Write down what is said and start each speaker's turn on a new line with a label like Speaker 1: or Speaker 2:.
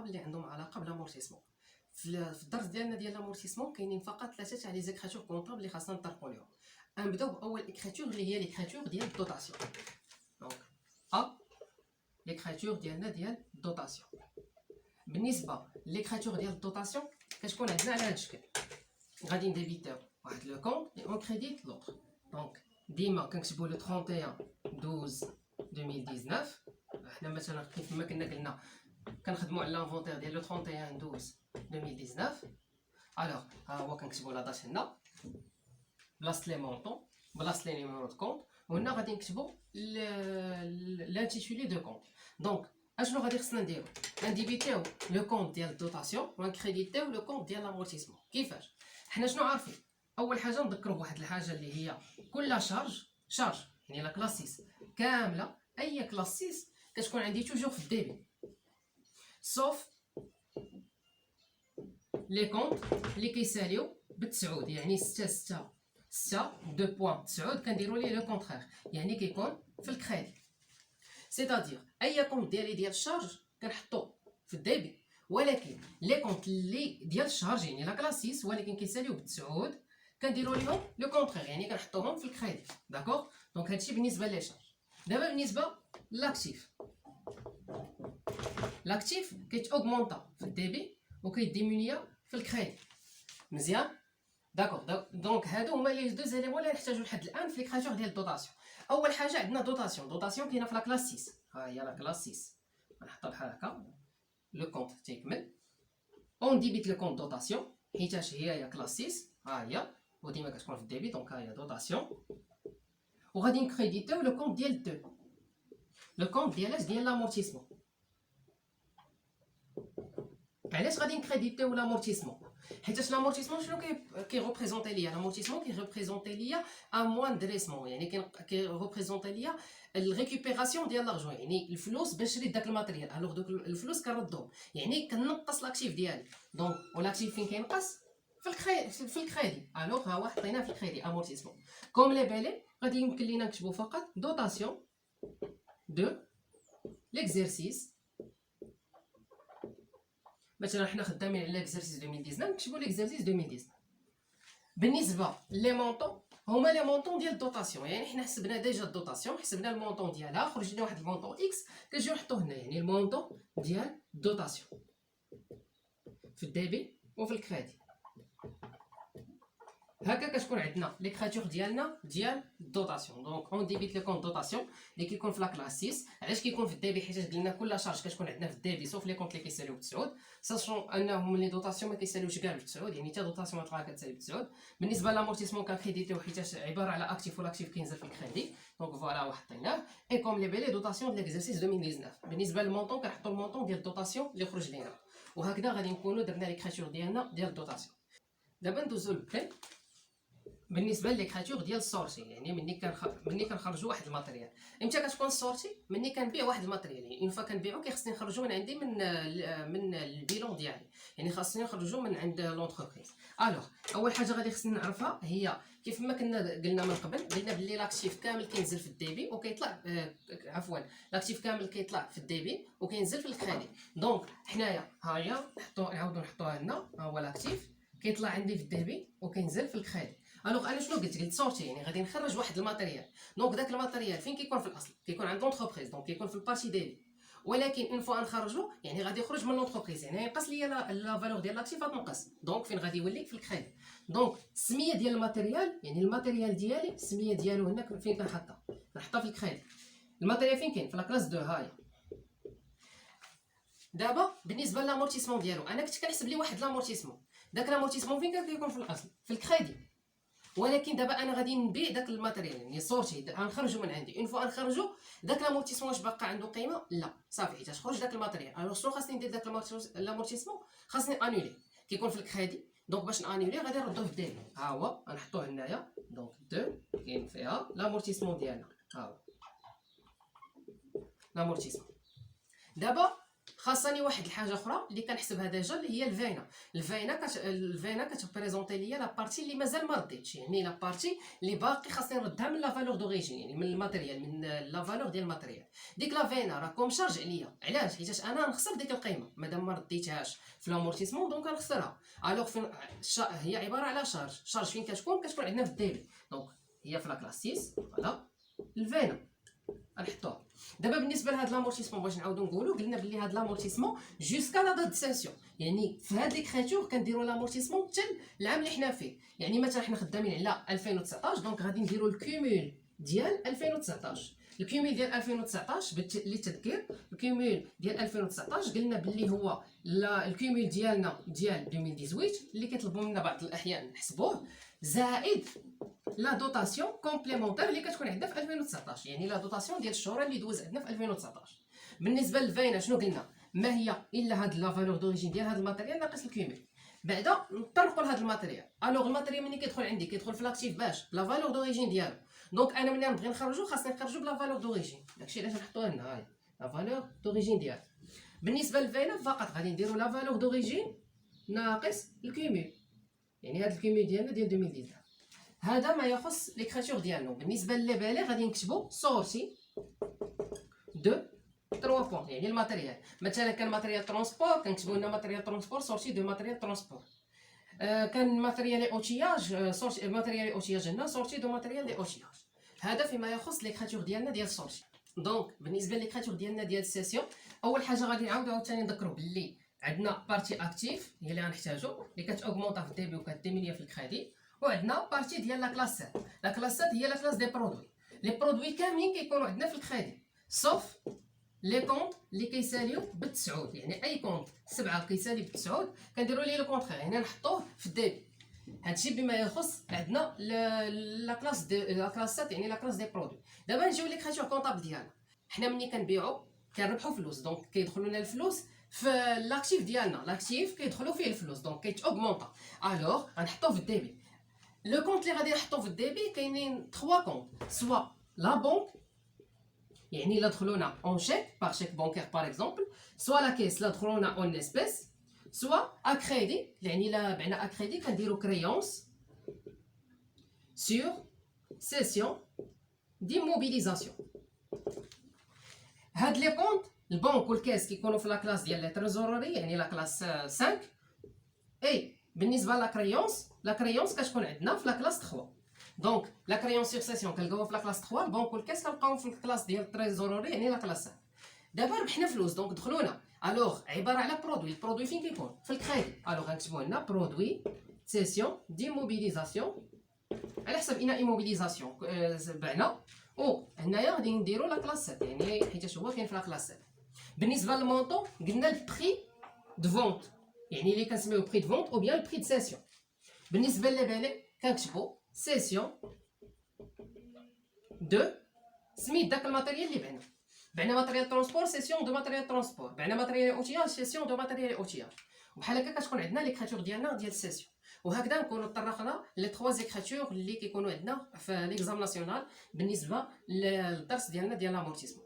Speaker 1: اللي عندهم علاقه بالامورتيسمون. في الدرس ديالنا ديال لامورتيسمون كاينين فقط 3 تاع لي زيكريتور كونطابل اللي خاصنا نطرقوا لهم. نبداو باول اكريتور اللي هي ليكريتور ديال الدوتاسيون. دونك ا ليكريتور ديالنا ديال الدوتاسيون. بالنسبه ليكريتور ديال الدوتاسيون كتكون عندنا على هذا الشكل. غادي نديبيتيو واحد لو كونط اي اون كريديت لوطر. دونك ديما كنكتبوا لو 31 12 2019. حنا مثلا كيف ما كنا قلنا كنخدموا على لانفونتير ديال لو 31 12 2019. الوغ ها هو كنكتبوا لا دات هنا بلاصه لي مونطون بلاصه لي نيميرو دو كونط، وهنا غادي نكتبوا لانتيتولي دو كونط. دونك اشنو غادي خصنا نديرو؟ نديبيتيو لو كونط ديال الدوتاسيون ونكريديتيو لو كونط ديال لامورتيسمون. كيفاش؟ حنا شنو عارفين؟ اول حاجه نذكروا بواحد الحاجه اللي هي كل شارج يعني لا كلاسيس كامله، اي كلاسيس كتكون عندي توجور في الديبي سوف لي كونط اللي كيساليو بالتسعود، يعني 6 2.9 كنديروا ليه لو كونترير، يعني كيكون في الكريدي. سيتادير اي كونط ديالي ديال الشارج كنحطو في الديبي، ولكن لي كونط اللي ديال الشارج يعني لا كلاسيس ولكن كيساليو بالتسعود كنديروا لهم لو كونترير، يعني كنحطوهم في الكريدي. داكوغ؟ دونك هادشي بالنسبه لي شارج. دابا بالنسبه لاكتيف، لاكتيف كيتاوغمونطا في الديبي وكيديمونيا في الكريدي. مزيان؟ داكوغ. دونك هادو هما لي دو زيليمون اللي نحتاجو لحد الان في ليكريتور ديال الدوتاسيون. اول حاجه عندنا دوتاسيون كاينه في لا كلاس 6. ها هي لا كلاس 6 غنحطها بحال هكا. لو كونط تيكمل اون ديبيت لو كونط دوتاسيون حيتاش هي كلاس 6. ها هي وديما كتكون في الديبي. دونك ها هي دوتاسيون، وغادي نكريديتيو لو كونط ديال 2. لو كونط ديال لامورتيسمون. علاش غادي نكريديتيو لامورتيسمون؟ حيتاش لامورتيسمون شنو كيغوبريزونتي ليا؟ لامورتيسمون كيغوبريزونتي ليا امواندريسمون، يعني كيغوبريزونتي ليا الريكوبيراسيون ديال لارجون، يعني الفلوس باش نشري داك الماتيريال. الوغ دوك الفلوس كنردهم، يعني كنقص لاكتيف ديالي. دونك ولاكتيف فين كينقص؟ في الكريدي. الوغ ها هو حطيناه في الكريدي امورتيسمون. كوم لي بيلي غادي يمكن لينا نكتبوا فقط دوتاسيون دو ليكزيرسيس. مثلا حنا خدامين على ليكزيرسيس 2019 نكتبوا ليكزيرسيس 2019. بالنسبه لي مونطون هما لي مونطون ديال الدوتاسيون، يعني حنا حسبنا ديجا الدوتاسيون، حسبنا المونطون ديالها، خرج لنا واحد المونطون اكس كنجيو نحطوه هنا، يعني المونطون ديال الدوتاسيون في الديبي وفي الكريدي. هكا كتكون عندنا ليكريتور ديالنا ديال الدوتاسيون. دونك اون ديبيت لو كونط دوتاسيون اللي كيكون في لا كلاس 6. علاش كيكون في الديبي؟ حيت قلنا كل شارج كتكون عندنا في الديبي سوف لي كونط اللي كيساليو بالتسعود. ساشون انهم لي دوتاسيون ما كيساليوش كاع بالتسعود، يعني حتى دوتاسيون تلقاها كتسالي بالتسعود. بالنسبه لامورتيسمون كنكريديتيو حيتاش عباره على اكتيف، والاكتيف كينزل في الكريدي. دونك فوالا وحطيناه. اي كوم لي بيلي دوتاسيون ديال ليكزيرسيس 2019. بالنسبه للمونطون كنحطوا المونطون ديال الدوتاسيون اللي خرج لينا، وهكذا غادي نكونوا درنا ليكريتور ديالنا ديال الدوتاسيون. دابا ندوزو للبلان. بالنسبه لليكريتور ديال السورتي، يعني ملي كنخرجوا واحد الماتيريال. امتى كتكون السورتي؟ ملي كنبيع واحد الماتيريال، يعني اون فوا كنبيعو كيخصني نخرجو من عندي من البيلون ديالي، يعني خاصني نخرجو من عند لونتربريز. الوغ اول حاجه غادي خصني نعرفها هي كيف ما كنا قلنا من قبل، قلنا بلي لاكتيف كامل كينزل في الديبي وكيطلع عفوا لاكتيف كامل كيطلع في الديبي وكينزل في الكريدي. دونك حنايا ها هي نعاودو نحطوها هنا. ها هو لاكتيف كيطلع عندي في الديبي وكينزل في الكريدي. الوغ انا شنو قلت سورتي، يعني غادي نخرج واحد الماتيريال. دونك داك الماتيريال فين كيكون في الاصل؟ كيكون عند لونتربريز، دونك كيكون في البارتي ديالي. ولكن اون فوا نخرجو يعني غادي يخرج من لونتربريز، يعني ينقص ليا لا فالور ديال لاكتيف غتنقص. دونك فين غادي يولي؟ في الكريدي. دونك السميه ديال الماتيريال، يعني الماتيريال ديالي السميه ديالو هنا فين كنحطها؟ كنحطها في الكريدي. الماتيريال فين كاين؟ في لاكلاس 2. هاهي. دابا بالنسبه لامورتيسمون ديالو انا كنت كنحسب لي واحد لامورتيسمون. داك لامورتيسمون فين كيكون في الاصل؟ في الكريدي. ولكن دابا انا غادي نبيع داك الماتيريال، يعني سورتي غنخرجو من عندي. اون فوا نخرجو داك لامورتيسمون واش باقا عنده قيمه؟ لا صافي حيت خرج داك الماتيريال. الوغ شنو خاصني ندير؟ داك لامورتيسمون خاصني انولي، كيكون في الكريدي. دونك باش نانولي غادي نردوه في الديبي. ها هو غنحطوه هنايا. دونك 2 كاين فيها لامورتيسمون ديالنا. ها هو لامورتيسمون. دابا خاصني واحد الحاجه اخرى اللي كنحسبها ديجا اللي هي الفينا. الفينا كتبريزونتي ليا لا بارتي اللي مازال ما رديتش، يعني لا بارتي اللي باقي خاصني نردها من لا فالور دوريجين، يعني من الماتيريال، من لا فالور ديال الماتيريال. ديك لا فينا راه كوم شارج عليا. علاش؟ حيت انا نخسر ديك القيمه مادام ما رديتهاش في لامورتيسمون، دونك غنخسرها. الوغ فين هي عباره على شارج فين كتكون عندنا في الديبي. دونك هي في لا كلاس 6 فوالا الفينا غنحطوها. دابا بالنسبه لهاد لامورتيسمون باش نعاودو نقولو، قلنا بلي هاد لامورتيسمون جوسكا لا دات سيسيون، يعني في هاد ليكريتور كنديرو لامورتيسمون حتى العام اللي حنا فيه. يعني مثلا حنا خدامين على 2019، دونك غادي نديرو الكومول ديال 2019. الكومول ديال 2019 للتذكير، الكومول ديال 2019 قلنا بلي هو الكومول ديالنا ديال 2018 اللي كيطلبوا منا بعض الاحيان نحسبوه، زائد لا دوطاسيون كومبليمونتير اللي كتكون عندنا في 2019، يعني لا دوطاسيون ديال الشهور اللي دوز عندنا في 2019. بالنسبه للفينا شنو قلنا؟ ما هي الا هاد لا فالور دوريجين ديال هاد الماتيريال ناقص الكومول. بعدا نطرقوا لهاد الماتيريال. الوغ الماتيريال ملي كيدخل عندي كيدخل في لاكتيف باش لا فالور دوريجين ديالو، دونك انا ملي نبغي نخرجو خاصني نخرجو بلا فالور دوريجين. داكشي علاش نحطوها هنا، هاي لا فالور دوريجين ديالو. بالنسبه للفينا فقط غادي نديرو لا فالور دوريجين ناقص الكومول، يعني هاد الكومول ديالنا ديال 2019. هذا ما يخص ليكريتور ديالنا. بالنسبه للي بالي غادي نكتبو سورتي دو 3 بوين، يعني الماتيريال. مثلا كان ماتيريال ترونسبور كنكتبو لنا ماتيريال ترونسبور سورتي دو ماتيريال ترونسبور. كان ماتيريال اوتياج سورتي ماتيريال اوتياج هنا سورتي دو ماتيريال دي اوتياج. هذا فيما يخص ليكريتور ديالنا ديال سورتي. دونك بالنسبه لليكريتور ديالنا ديال السيسيون، اول حاجه غادي نعاودو عاوتاني نذكروا باللي عندنا بارتي اكتيف هي اللي غنحتاجو، اللي كتاوغمونطا في الديبي وكديمينيا في الكريدي. وعندنا بارتي ديال لا كلاس 7. لا كلاس 7 هي لا كلاس دي برودوي. لي برودوي كاملين كيكونوا عندنا في الكريدي سوف لي كونط اللي كيساليو بالتسعود، يعني اي كونط 7 كيسالي بالتسعود كنديروا ليه لو كونطرير، يعني نحطوه في الديبي. هادشي بما يخص عندنا لا كلاس 7، يعني لا كلاس دي برودوي. دابا نجيو ليكريتور كونطابل ديالنا. حنا ملي كنبيعوا كنربحوا فلوس، دونك كيدخلوا لنا الفلوس في لاكتيف ديالنا. لاكتيف كيدخلوا فيه الفلوس، دونك كيتاوغمونطا. الوغ غنحطوه في الديبي. لو كونت اللي غادي نحطو في الديبي كاينين 3 كونت، سوا لا بونك يعني لا دخلونا اون شيك باغ شيك بونكير باغ اكزومبل، سوا لا كيس لا دخلونا اون اسبيس، سوا اكريدي يعني لا بعنا اكريدي كنديرو كريونس سور سيسيون ديموبيليزاسيون. هاد لي كونت البنك والكاس كيكونوا في لا كلاس ديال لي تريزوروري، يعني لا كلاس 5. اي بالنسبه لا كريونس كتكون عندنا في لا كلاس 3. دونك لا كريونس سور سيسيون كنلقاوها في لا كلاس 3، البنك والكاس كنلقاوهم في الكلاس ديال التريزوروري يعني لا كلاس 5. دابا ربحنا فلوس دونك دخلونا. الوغ عباره على برودوي. البرودوي فين كيكون؟ في الكريدي. الوغ غنكتبوا هنا برودوي سيسيون ديموبيليزاسيون على حسب اين ايموبيليزاسيون بعنا. او هنايا غادي نديرو لا كلاس 7، يعني حيت هو كاين في لا كلاس 7. بالنسبه للمونطون قلنا البري دو فونت، يعني اللي كنسميو بري دو فونت او بيان البري دو سيسيون. بالنسبه للبالي كنكتبو سيسيون دو سميت داك الماتيريال اللي بعنا ماتيريال ترونسبور سيسيون دو ماتيريال ترونسبور، بعنا ماتيريال اوتياج سيسيون دو ماتيريال اوتياج. وبحال هكا كتكون عندنا ليكريتور ديالنا ديال السيسيون. وهكذا نكونوا طرقنا لي 3 زيكريتور اللي كيكونوا عندنا في ليكزام ناسيونال بالنسبه للدرس ديالنا ديال لامورتيسمون.